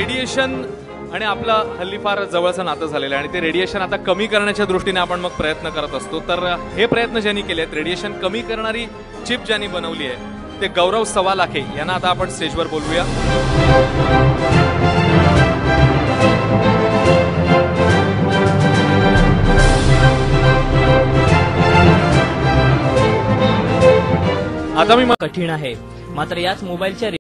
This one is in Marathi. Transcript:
रेडिएशन आणि आपलं हल्ली फार जवळचं नातं झालेलं आहे आणि ते रेडिएशन आता कमी करण्याच्या दृष्टीने आपण मग प्रयत्न करत असतो। तर हे प्रयत्न ज्यांनी केलेत, रेडिएशन कमी करणारी चिप ज्यांनी बनवली आहे ते गौरव सवालाखे यांना आता आपण स्टेजवर बोलवूया। आता मी कठीण आहे, मात्र याच मोबाईलच्या